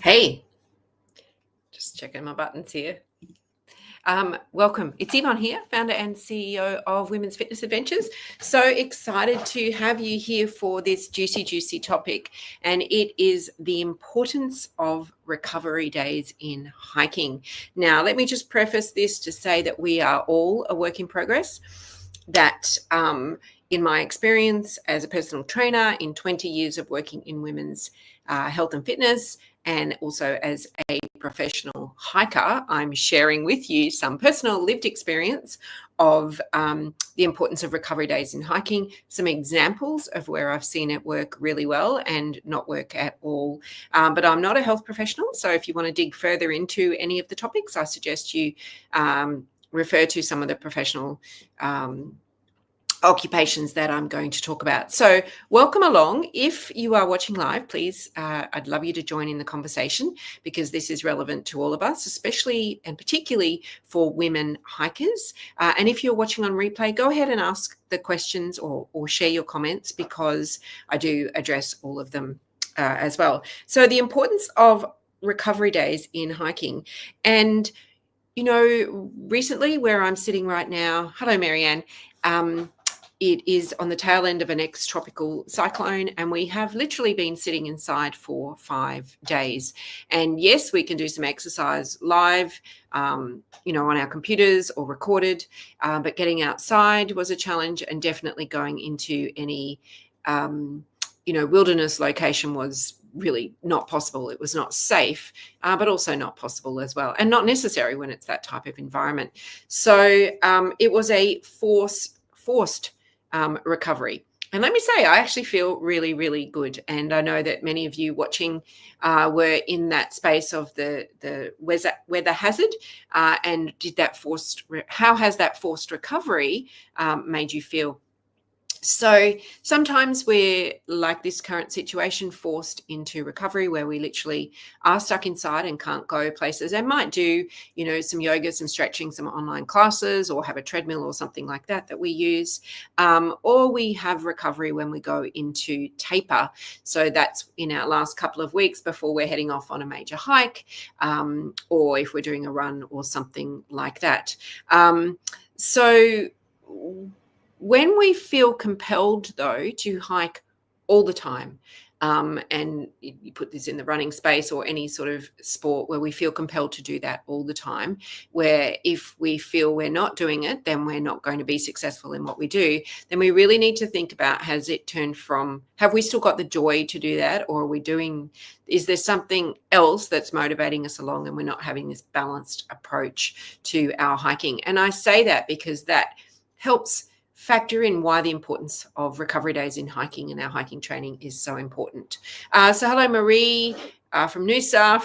Hey, just checking my buttons here. Welcome. It's Yvonne here, founder and CEO of Women's Fitness Adventures. So excited to have you here for this juicy topic, and it is the importance of recovery days in hiking. Now, let me just preface this to say that we are all a work in progress, that in my experience as a personal trainer in 20 years of working in women's health and fitness, and also as a professional hiker, I'm sharing with you some personal lived experience of the importance of recovery days in hiking, some examples of where I've seen it work really well and not work at all. But I'm not a health professional, so if you want to dig further into any of the topics, I suggest you refer to some of the professional occupations that I'm going to talk about. So welcome along. If you are watching live, please, I'd love you to join in the conversation, because this is relevant to all of us, especially and particularly for women hikers. And if you're watching on replay, go ahead and ask the questions or share your comments, because I do address all of them as well. So the importance of recovery days in hiking. And, you know, recently where I'm sitting right now, hello, Marianne, it is on the tail end of an ex-tropical cyclone, and we have literally been sitting inside for 5 days. And yes, we can do some exercise live, on our computers or recorded, but getting outside was a challenge, and definitely going into any, wilderness location was really not possible. It was not safe, but also not possible as well, and not necessary when it's that type of environment. So it was a forced recovery. And let me say, I actually feel really good. And I know that many of you watching were in that space of the weather hazard, and how has that forced recovery made you feel? So sometimes we're, like this current situation, forced into recovery where we literally are stuck inside and can't go places, and might do, some yoga, some stretching, some online classes, or have a treadmill or something like that we use. Or we have recovery when we go into taper. So that's in our last couple of weeks before we're heading off on a major hike, or if we're doing a run or something like that. So when we feel compelled, though, to hike all the time, and you put this in the running space or any sort of sport where we feel compelled to do that all the time, where if we feel we're not doing it, then we're not going to be successful in what we do, then we really need to think about, have we still got the joy to do that, or is there something else that's motivating us along, and we're not having this balanced approach to our hiking? And I say that because that helps factor in why the importance of recovery days in hiking and our hiking training is so important. So hello, Marie from Noosa,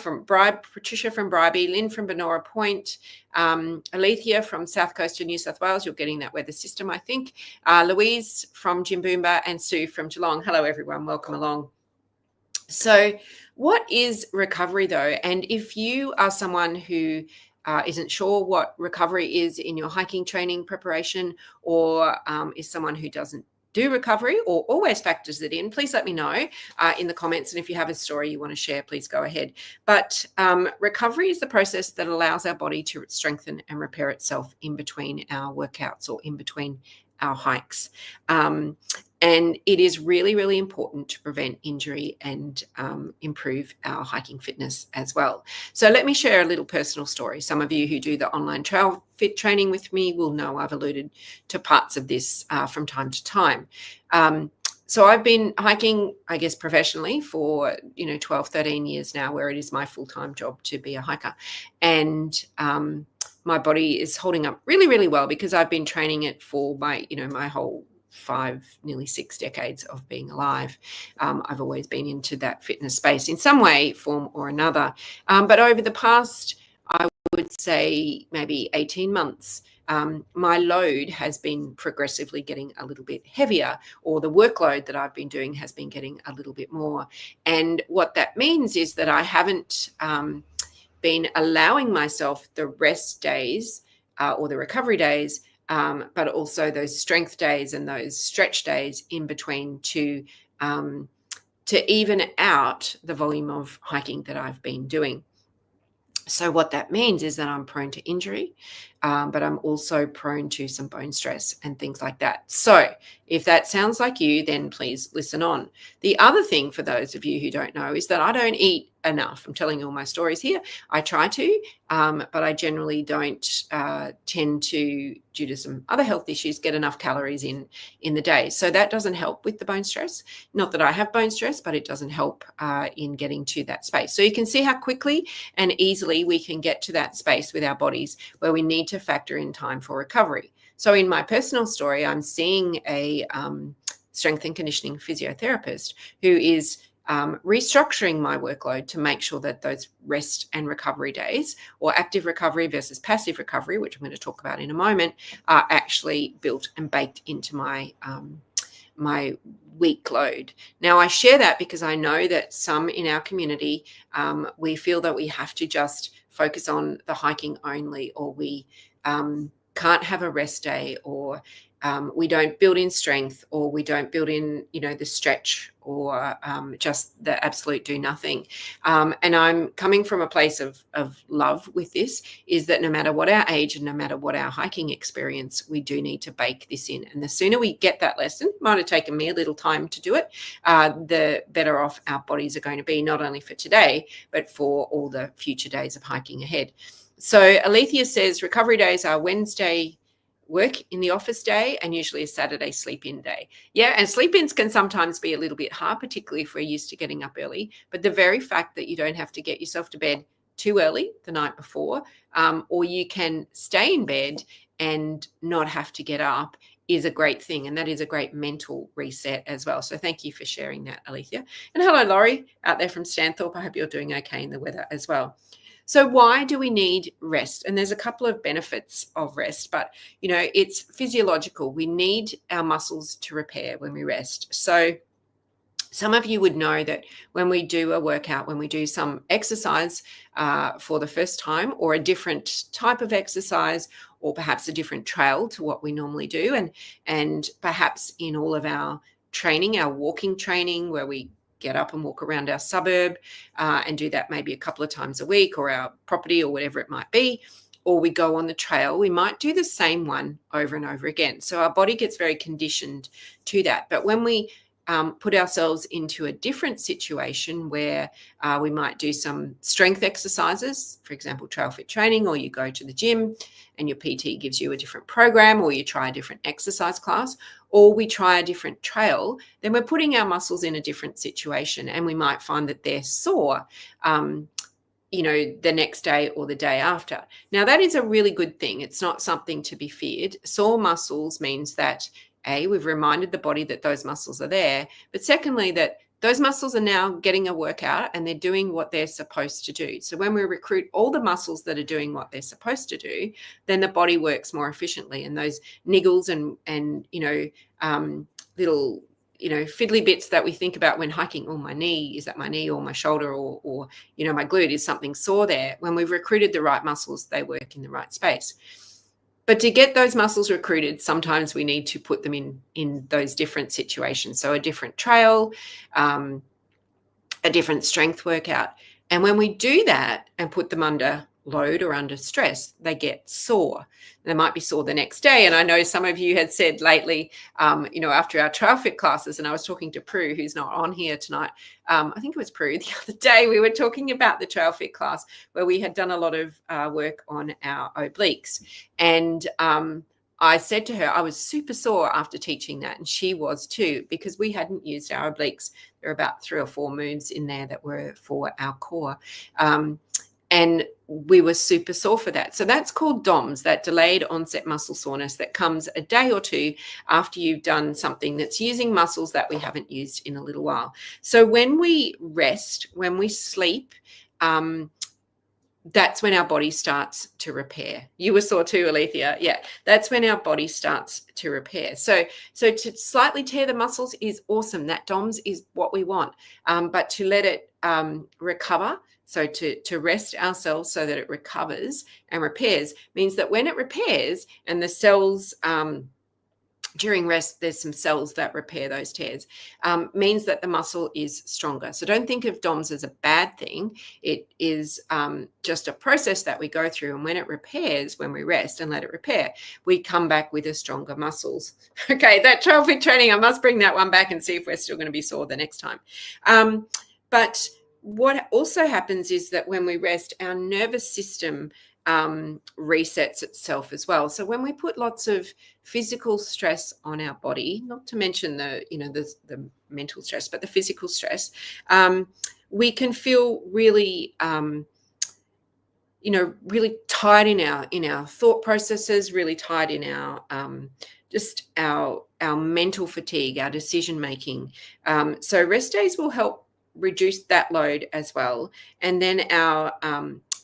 Patricia from Bribie, Lynn from Benora Point, Alethea from South Coast of New South Wales. You're getting that weather system, I think. Louise from Jimboomba, and Sue from Geelong. Hello, everyone. Welcome along. So what is recovery, though? And if you are someone who isn't sure what recovery is in your hiking training preparation, or is someone who doesn't do recovery or always factors it in, please let me know in the comments. And if you have a story you want to share, please go ahead. But recovery is the process that allows our body to strengthen and repair itself in between our workouts or in between our hikes. And it is really important to prevent injury and improve our hiking fitness as well. So let me share a little personal story. Some of you who do the online trail fit training with me will know I've alluded to parts of this from time to time. So I've been hiking, I guess, professionally for, 12, 13 years now, where it is my full-time job to be a hiker. And my body is holding up really well, because I've been training it for my whole 5, nearly 6 decades of being alive. I've always been into that fitness space in some way, form or another. But over the past, I would say maybe 18 months, my load has been progressively getting a little bit heavier, or the workload that I've been doing has been getting a little bit more. And what that means is that I haven't been allowing myself the rest days or the recovery days, but also those strength days and those stretch days in between to to even out the volume of hiking that I've been doing. So what that means is that I'm prone to injury, but I'm also prone to some bone stress and things like that. So if that sounds like you, then please listen on. The other thing for those of you who don't know is that I don't eat enough. I'm telling you all my stories here. I try to, but I generally don't tend to, due to some other health issues, get enough calories in the day. So that doesn't help with the bone stress. Not that I have bone stress, but it doesn't help in getting to that space. So you can see how quickly and easily we can get to that space with our bodies where we need to factor in time for recovery. So in my personal story, I'm seeing a strength and conditioning physiotherapist who is restructuring my workload to make sure that those rest and recovery days, or active recovery versus passive recovery, which I'm going to talk about in a moment, are actually built and baked into my my week load. Now, I share that because I know that some in our community, we feel that we have to just focus on the hiking only, or we can't have a rest day, or we don't build in strength, or we don't build in, the stretch, or just the absolute do nothing. And I'm coming from a place of love with this, is that no matter what our age and no matter what our hiking experience, we do need to bake this in. And the sooner we get that lesson, it might have taken me a little time to do it, the better off our bodies are going to be, not only for today, but for all the future days of hiking ahead. So Alethea says recovery days are Wednesday work in the office day and usually a Saturday sleep-in day. Yeah, and sleep-ins can sometimes be a little bit hard, particularly if we're used to getting up early. But the very fact that you don't have to get yourself to bed too early the night before, or you can stay in bed and not have to get up, is a great thing. And that is a great mental reset as well. So thank you for sharing that, Alethea. And hello, Laurie, out there from Stanthorpe. I hope you're doing okay in the weather as well. So why do we need rest? And there's a couple of benefits of rest, but it's physiological. We need our muscles to repair when we rest. So some of you would know that when we do a workout, when we do some exercise for the first time, or a different type of exercise, or perhaps a different trail to what we normally do, and perhaps in all of our training, our walking training, where we get up and walk around our suburb and do that maybe a couple of times a week, or our property, or whatever it might be, or we go on the trail, we might do the same one over and over again. So our body gets very conditioned to that. But when we put ourselves into a different situation where we might do some strength exercises, for example, trail fit training, or you go to the gym and your PT gives you a different program, or you try a different exercise class, or we try a different trail, then we're putting our muscles in a different situation, and we might find that they're sore the next day or the day after. Now, that is a really good thing. It's not something to be feared. Sore muscles means that we've reminded the body that those muscles are there, but secondly, that those muscles are now getting a workout and they're doing what they're supposed to do. So when we recruit all the muscles that are doing what they're supposed to do, then the body works more efficiently, and those niggles and little fiddly bits that we think about when hiking, oh, my knee, is that my knee, or my shoulder, or my glute, is something sore there? When we've recruited the right muscles, they work in the right space. But to get those muscles recruited, sometimes we need to put them in those different situations. So a different trail, a different strength workout. And when we do that and put them under load or under stress, they get sore. They might be sore the next day. And I know some of you had said lately, after our trail fit classes, and I was talking to Prue, who's not on here tonight. I think it was Prue the other day. We were talking about the trail fit class where we had done a lot of work on our obliques. And I said to her, I was super sore after teaching that, and she was too, because we hadn't used our obliques. There are about 3 or 4 moves in there that were for our core. And we were super sore for that. So that's called DOMS, that delayed onset muscle soreness, that comes a day or two after you've done something that's using muscles that we haven't used in a little while. So when we rest, when we sleep, that's when our body starts to repair. You were sore too, Alethea. Yeah, that's when our body starts to repair. So to slightly tear the muscles is awesome. That DOMS is what we want. But to let it recover, so to rest ourselves so that it recovers and repairs, means that when it repairs and the cells during rest, there's some cells that repair those tears, means that the muscle is stronger. So don't think of DOMS as a bad thing. It is just a process that we go through. And when it repairs, when we rest and let it repair, we come back with a stronger muscles. Okay, that 12-week training, I must bring that one back and see if we're still going to be sore the next time. But what also happens is that when we rest, our nervous system resets itself as well. So when we put lots of physical stress on our body, not to mention the mental stress, but the physical stress, we can feel really really tired in our thought processes, really tired in our just our mental fatigue, our decision making. So rest days will help reduce that load as well. And then our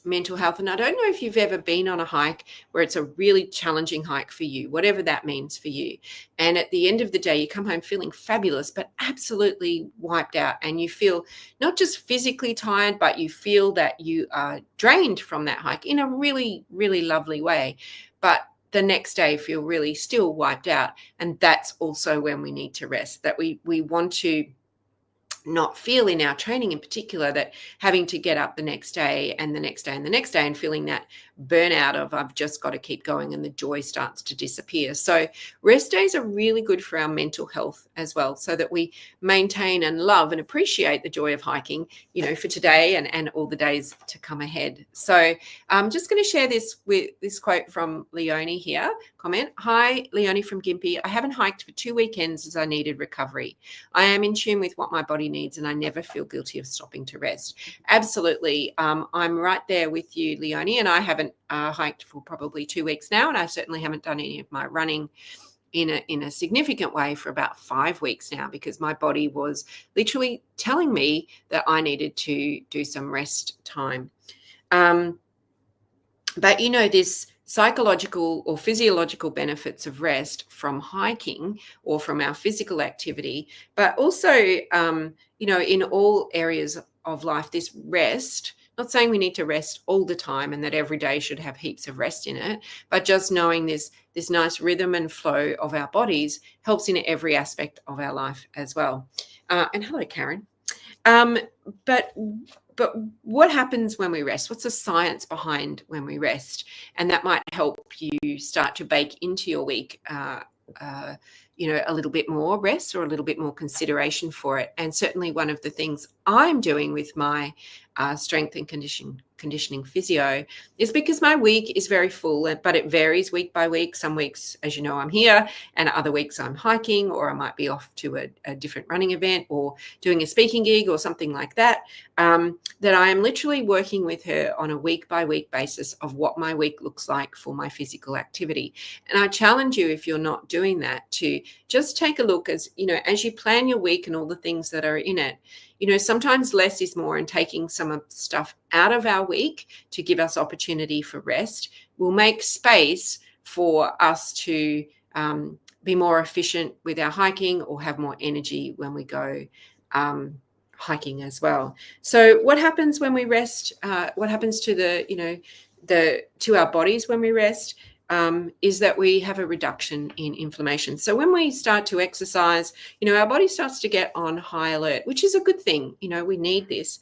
mental health. And I don't know if you've ever been on a hike where it's a really challenging hike for you, whatever that means for you. And at the end of the day, you come home feeling fabulous, but absolutely wiped out. And you feel not just physically tired, but you feel that you are drained from that hike in a really, really lovely way. But the next day feel really still wiped out. And that's also when we need to rest, that we want to not feel in our training in particular that having to get up the next day and the next day and the next day and feeling that burnout of I've just got to keep going, and the joy starts to disappear. So rest days are really good for our mental health as well, so that we maintain and love and appreciate the joy of hiking, for today and all the days to come ahead. So I'm just going to share this quote from Leonie here. Comment: "Hi, Leonie from Gympie. I haven't hiked for 2 weekends as I needed recovery. I am in tune with what my body needs, and I never feel guilty of stopping to rest." Absolutely. I'm right there with you, Leonie, and I haven't hiked for probably 2 weeks now, and I certainly haven't done any of my running in a significant way for about 5 weeks now, because my body was literally telling me that I needed to do some rest time. But this psychological or physiological benefits of rest from hiking or from our physical activity, but also, in all areas of life, this rest, not saying we need to rest all the time and that every day should have heaps of rest in it, but just knowing this nice rhythm and flow of our bodies helps in every aspect of our life as well. And hello, Karen. But what happens when we rest? What's the science behind when we rest? And that might help you start to bake into your week, a little bit more rest or a little bit more consideration for it. And certainly one of the things I'm doing with my strength and conditioning physio is because my week is very full, but it varies week by week. Some weeks, as you know, I'm here, and other weeks I'm hiking, or I might be off to a different running event or doing a speaking gig or something like that, that I am literally working with her on a week by week basis of what my week looks like for my physical activity. And I challenge you, if you're not doing that, to just take a look as you plan your week and all the things that are in it. Sometimes less is more, and taking some of the stuff out of our week to give us opportunity for rest will make space for us to be more efficient with our hiking or have more energy when we go hiking as well. So what happens when we rest? What happens to to our bodies when we rest? Is that we have a reduction in inflammation. So when we start to exercise, our body starts to get on high alert, which is a good thing. We need this.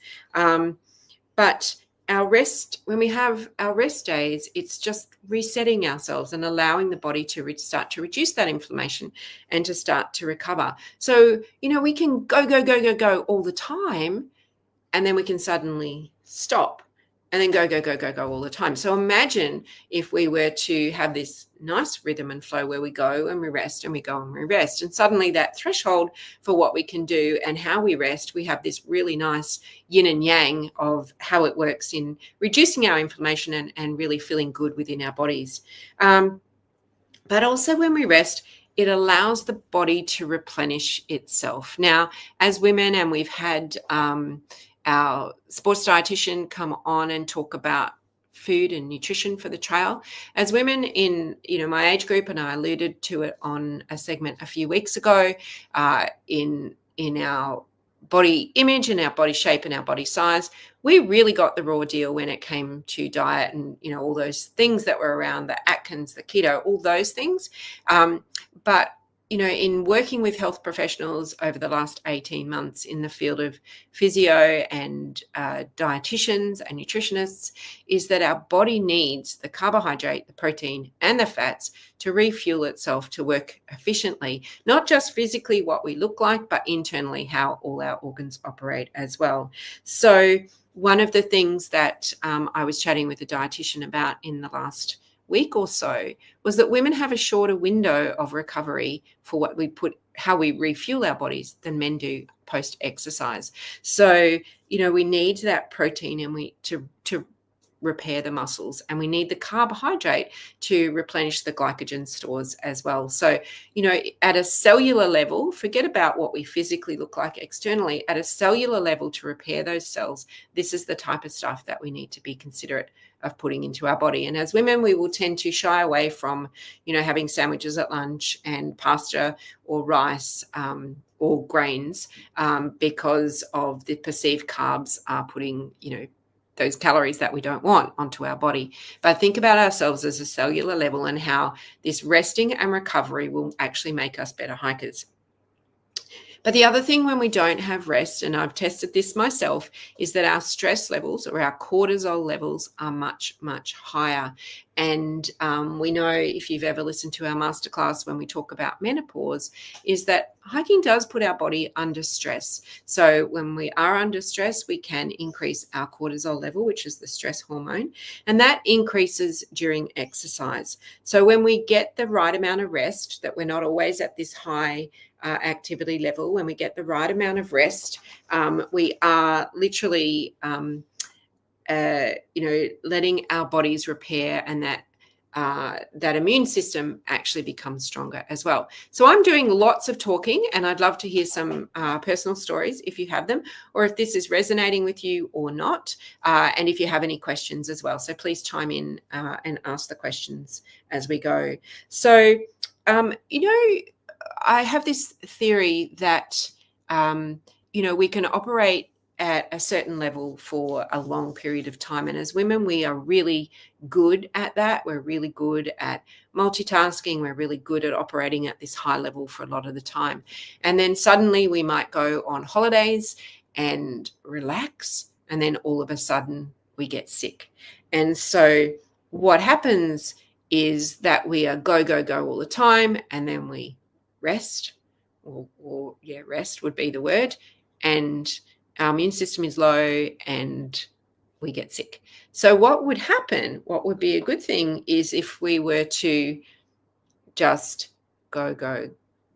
But our rest, when we have our rest days, it's just resetting ourselves and allowing the body to start to reduce that inflammation and to start to recover. So, we can go all the time, and then we can suddenly stop. And then go all the time. So imagine if we were to have this nice rhythm and flow where we go and we rest and we go and we rest. And suddenly that threshold for what we can do and how we rest, we have this really nice yin and yang of how it works in reducing our inflammation and really feeling good within our bodies. But also when we rest, it allows the body to replenish itself. Now, as women, and we've had our sports dietitian come on and talk about food and nutrition for the trail. As women in my age group, and I alluded to it on a segment a few weeks ago, in our body image and our body shape and our body size, we really got the raw deal when it came to diet and all those things that were around, the Atkins, the keto, all those things. But in working with health professionals over the last 18 months in the field of physio and dietitians and nutritionists, is that our body needs the carbohydrate, the protein, and the fats to refuel itself to work efficiently, not just physically what we look like, but internally how all our organs operate as well. So one of the things that I was chatting with a dietitian about in the last week or so was that women have a shorter window of recovery for how we refuel our bodies than men do post exercise. So, we need that protein and to repair the muscles, and we need the carbohydrate to replenish the glycogen stores as well. So, at a cellular level, forget about what we physically look like externally. At a cellular level, to repair those cells, this is the type of stuff that we need to be considerate of putting into our body. And as women, we will tend to shy away from, having sandwiches at lunch and pasta or rice or grains because of the perceived carbs are putting, those calories that we don't want onto our body. But think about ourselves as a cellular level and how this resting and recovery will actually make us better hikers. But the other thing when we don't have rest, and I've tested this myself, is that our stress levels or our cortisol levels are much, much higher. And we know, if you've ever listened to our masterclass when we talk about menopause, is that hiking does put our body under stress. So when we are under stress, we can increase our cortisol level, which is the stress hormone, and that increases during exercise. So when we get the right amount of rest, that we're not always at this high activity level, when we get the right amount of rest, we are literally letting our bodies repair, and that immune system actually becomes stronger as well. So I'm doing lots of talking, and I'd love to hear some personal stories if you have them, or if this is resonating with you or not, and if you have any questions as well. So please chime in and ask the questions as we go. So, I have this theory that, we can operate at a certain level for a long period of time. And as women, we are really good at that. We're really good at multitasking. We're really good at operating at this high level for a lot of the time. And then suddenly we might go on holidays and relax, and then all of a sudden we get sick. And so what happens is that we are go, go, go all the time, and then we rest, or rest would be the word, and our immune system is low and we get sick. So what would happen, what would be a good thing, is if we were to just go, go,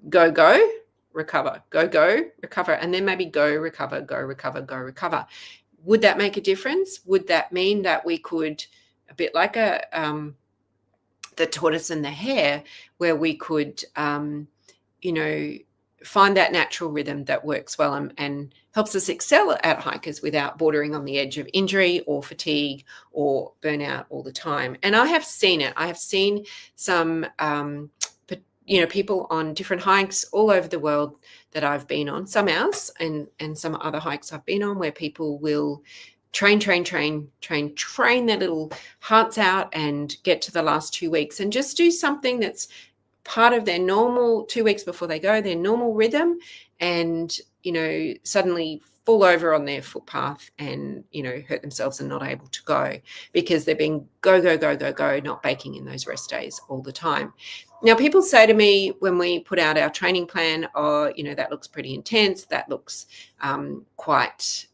go, go, recover, go, go, recover, and then maybe go, recover, go, recover, go, recover. Would that make a difference? Would that mean that we could, a bit like the tortoise and the hare, where we could find that natural rhythm that works well and helps us excel at hikers without bordering on the edge of injury or fatigue or burnout all the time? And I have seen it. I have seen some, people on different hikes all over the world that I've been on, some ours and some other hikes I've been on, where people will train their little hearts out and get to the last 2 weeks and just do something that's part of their normal 2 weeks before they go, their normal rhythm, and, suddenly fall over on their footpath and, hurt themselves and not able to go because they've been go, go, go, go, go, not baking in those rest days all the time. Now, people say to me when we put out our training plan, that looks pretty intense. That looks quite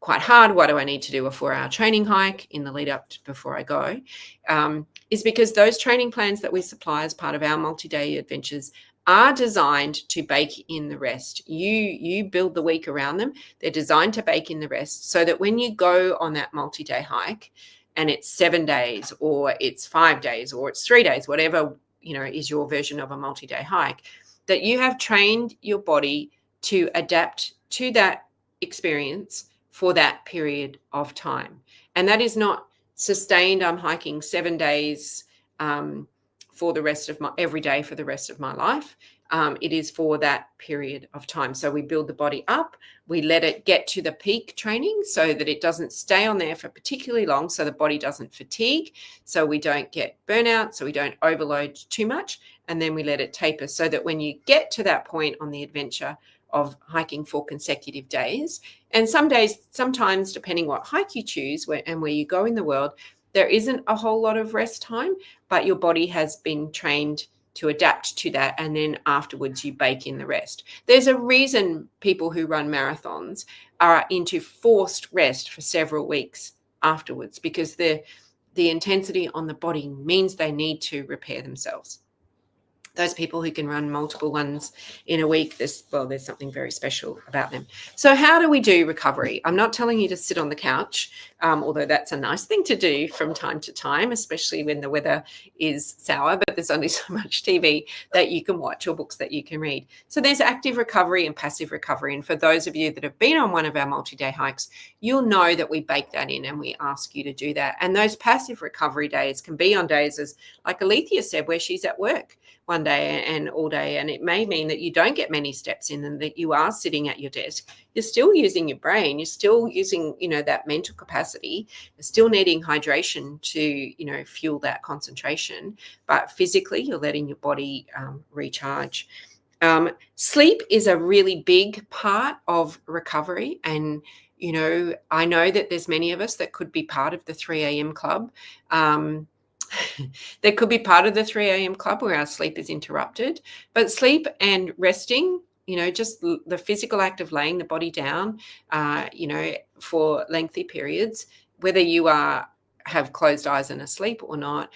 hard. What do I need to do a 4-hour training hike in the lead up to before I go? Is because those training plans that we supply as part of our multi-day adventures are designed to bake in the rest. You build the week around them. They're designed to bake in the rest so that when you go on that multi-day hike and it's 7 days or it's 5 days or it's 3 days, whatever, is your version of a multi-day hike, that you have trained your body to adapt to that experience for that period of time. And that is not sustained. I'm hiking 7 days for the rest of every day for the rest of my life. It is for that period of time. So we build the body up, we let it get to the peak training so that it doesn't stay on there for particularly long, so the body doesn't fatigue, so we don't get burnout, so we don't overload too much. and then we let it taper, so that when you get to that point on the adventure of hiking for consecutive days, and some days, sometimes depending what hike you choose and where you go in the world, there isn't a whole lot of rest time, but your body has been trained to adapt to that, and then afterwards you bake in the rest. There's a reason people who run marathons are into forced rest for several weeks afterwards, because the intensity on the body means they need to repair themselves. Those people who can run multiple ones in a week, there's something very special about them. So how do we do recovery? I'm not telling you to sit on the couch, although that's a nice thing to do from time to time, especially when the weather is sour, but there's only so much TV that you can watch or books that you can read. So there's active recovery and passive recovery. And for those of you that have been on one of our multi-day hikes, you'll know that we bake that in and we ask you to do that. And those passive recovery days can be on days, as like Alethea said, where she's at work one day and all day, and it may mean that you don't get many steps in and that you are sitting at your desk. You're still using your brain, you're still using, that mental capacity, you're still needing hydration to, fuel that concentration, but physically you're letting your body recharge. Sleep is a really big part of recovery, and I know that there's many of us that could be part of the 3 a.m. club. That could be part of the 3 a.m. club where our sleep is interrupted. But sleep and resting, just the physical act of laying the body down, for lengthy periods, whether you have closed eyes and asleep or not,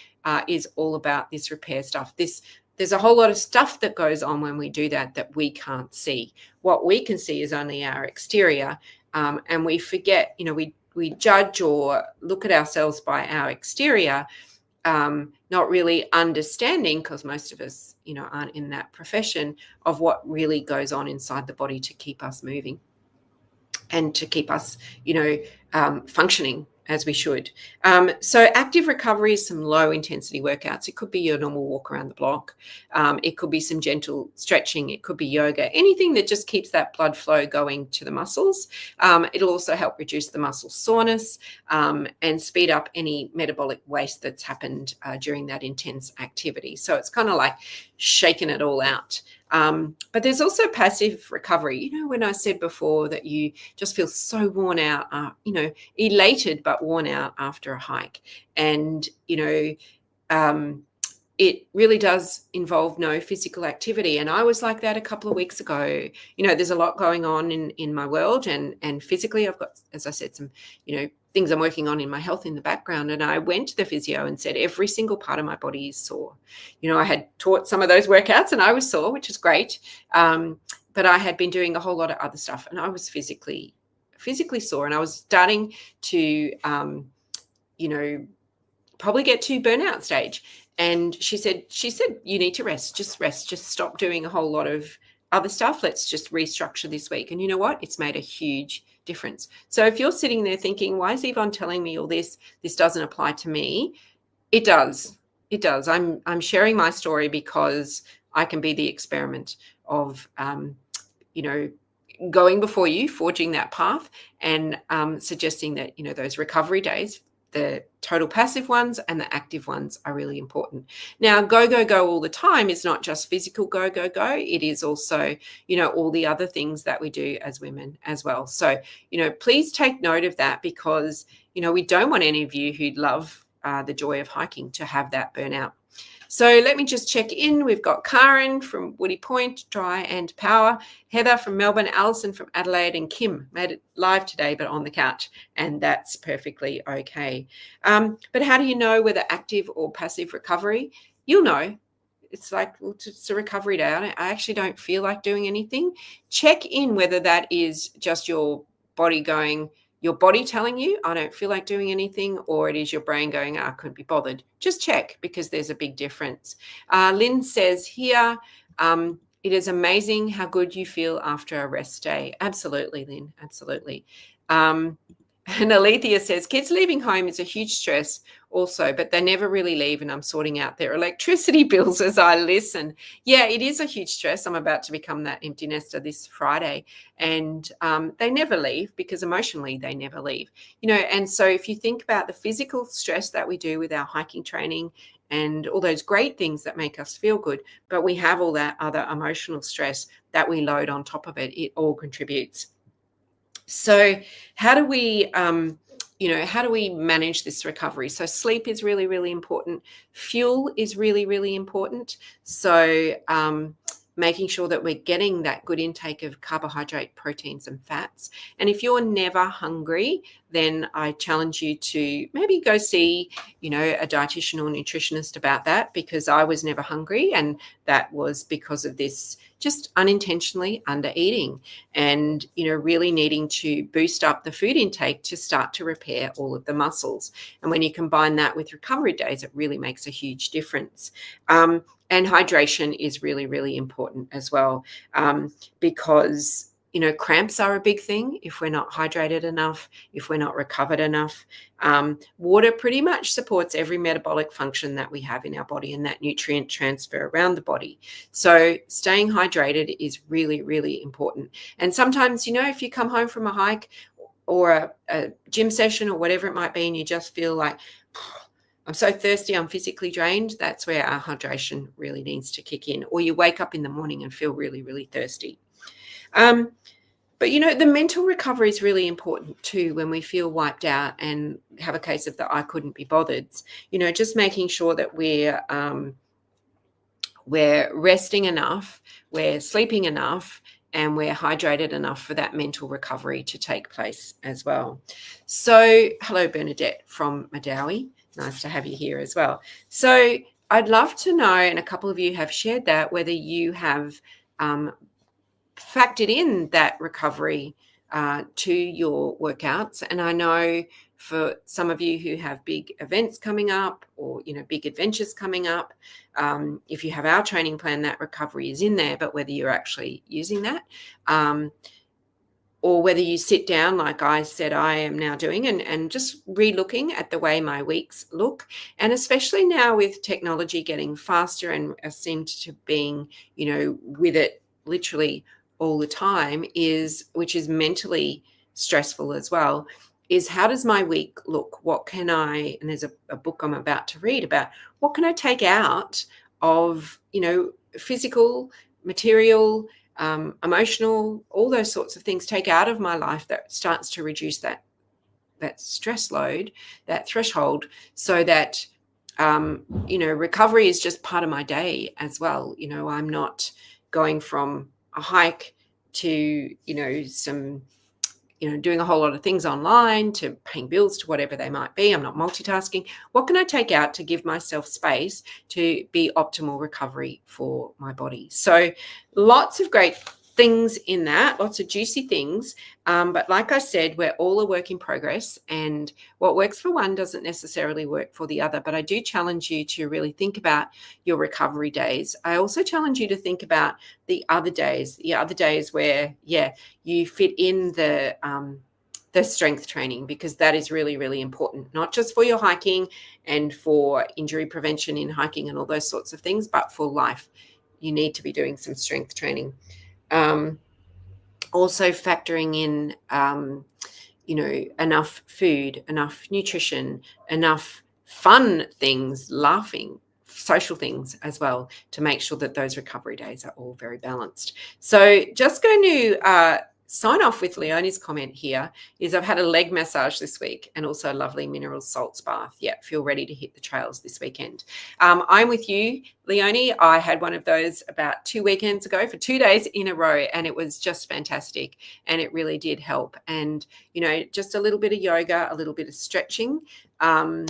is all about this repair stuff. There's a whole lot of stuff that goes on when we do that we can't see. What we can see is only our exterior, and we forget, we judge or look at ourselves by our exterior, not really understanding, because most of us, aren't in that profession, of what really goes on inside the body to keep us moving and to keep us, functioning as we should. So active recovery is some low intensity workouts. It could be your normal walk around the block. It could be some gentle stretching. It could be yoga, anything that just keeps that blood flow going to the muscles. It'll also help reduce the muscle soreness and speed up any metabolic waste that's happened during that intense activity. So it's kind of like shaking it all out. But there's also passive recovery. When I said before that you just feel so worn out, elated but worn out after a hike. And, it really does involve no physical activity. And I was like that a couple of weeks ago. There's a lot going on in my world, and physically I've got, as I said, some, things I'm working on in my health in the background. And I went to the physio and said, every single part of my body is sore. I had taught some of those workouts and I was sore, which is great. But I had been doing a whole lot of other stuff and I was physically sore, and I was starting to, probably get to burnout stage. And she said, you need to rest, just stop doing a whole lot of other stuff. Let's just restructure this week. And you know what? It's made a huge difference. So if you're sitting there thinking, why is Yvonne telling me all this? This doesn't apply to me. It does. It does. I'm sharing my story because I can be the experiment of, going before you, forging that path, and suggesting that, those recovery days, the total passive ones and the active ones, are really important. Now, go all the time is not just physical go. It is also, all the other things that we do as women as well. So, please take note of that, because, we don't want any of you who love the joy of hiking to have that burnout. So let me just check in. We've got Karen from Woody Point, Dry and Power, Heather from Melbourne, Alison from Adelaide, and Kim made it live today, but on the couch, and that's perfectly okay. But how do you know whether active or passive recovery? You'll know. It's like, well, it's a recovery day. I actually don't feel like doing anything. Check in whether that is just your body telling you, I don't feel like doing anything, or it is your brain going, I couldn't be bothered. Just check, because there's a big difference. Lynn says here, it is amazing how good you feel after a rest day. Absolutely, Lynn, absolutely. And Alethea says, kids leaving home is a huge stress also, but they never really leave, and I'm sorting out their electricity bills as I listen. Yeah, it is a huge stress. I'm about to become that empty nester this Friday, and they never leave, because emotionally they never leave. And so if you think about the physical stress that we do with our hiking training and all those great things that make us feel good, but we have all that other emotional stress that we load on top of it. It all contributes. So how do we how do we manage this recovery? So sleep is really, really important. Fuel is really, really important. So making sure that we're getting that good intake of carbohydrate, proteins, and fats. And if you're never hungry, then I challenge you to maybe go see, a dietitian or nutritionist about that, because I was never hungry, and that was because of this just unintentionally under eating and, really needing to boost up the food intake to start to repair all of the muscles. And when you combine that with recovery days, it really makes a huge difference. And hydration is really, really important as well, because cramps are a big thing if we're not hydrated enough, if we're not recovered enough. Water pretty much supports every metabolic function that we have in our body and that nutrient transfer around the body. So staying hydrated is really, really important. And sometimes, if you come home from a hike or a gym session or whatever it might be, and you just feel like, I'm so thirsty, I'm physically drained, that's where our hydration really needs to kick in. Or you wake up in the morning and feel really, really thirsty. But, the mental recovery is really important too when we feel wiped out and have a case of the I couldn't be bothered. Just making sure that we're resting enough, we're sleeping enough, and we're hydrated enough for that mental recovery to take place as well. So, hello, Bernadette from Madawi. Nice to have you here as well. So I'd love to know, and a couple of you have shared that, whether you have factored in that recovery to your workouts. And I know for some of you who have big events coming up or, big adventures coming up, if you have our training plan, that recovery is in there, but whether you're actually using that, or whether you sit down, like I said I am now doing, and just re-looking at the way my weeks look. And especially now with technology getting faster and seemed to being, with it literally all the time, which is mentally stressful as well, is how does my week look? What can I, and there's a book I'm about to read about, what can I take out of, physical, material, emotional, all those sorts of things, take out of my life that starts to reduce that stress load, that threshold, so that recovery is just part of my day as well. I'm not going from a hike to some doing a whole lot of things online, to paying bills, to whatever they might be. I'm not multitasking. What can I take out to give myself space to be optimal recovery for my body? So lots of great things in that, lots of juicy things. But like I said, we're all a work in progress, and what works for one doesn't necessarily work for the other. But I do challenge you to really think about your recovery days. I also challenge you to think about the other days where, you fit in the strength training, because that is really, really important, not just for your hiking and for injury prevention in hiking and all those sorts of things, but for life. You need to be doing some strength training. Also factoring in, enough food, enough nutrition, enough fun things, laughing, social things as well, to make sure that those recovery days are all very balanced. So just going to sign off with Leonie's comment here is, I've had a leg massage this week and also a lovely mineral salts bath. Yeah, feel ready to hit the trails this weekend. I'm with you, Leonie. I had one of those about 2 weekends ago for 2 days in a row, and it was just fantastic, and it really did help. And, just a little bit of yoga, a little bit of stretching, does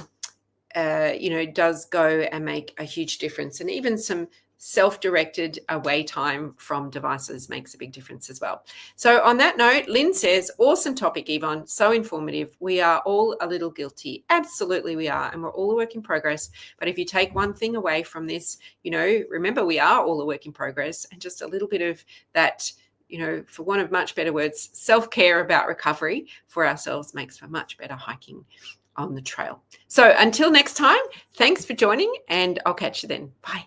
go and make a huge difference. And even some self-directed away time from devices makes a big difference as well. So on that note, Lynn says, awesome topic, Yvonne, so informative. We are all a little guilty. Absolutely we are, and we're all a work in progress. But if you take one thing away from this, remember, we are all a work in progress, and just a little bit of that, for want of much better words, self-care about recovery for ourselves makes for much better hiking on the trail. So until next time, thanks for joining, and I'll catch you then. Bye.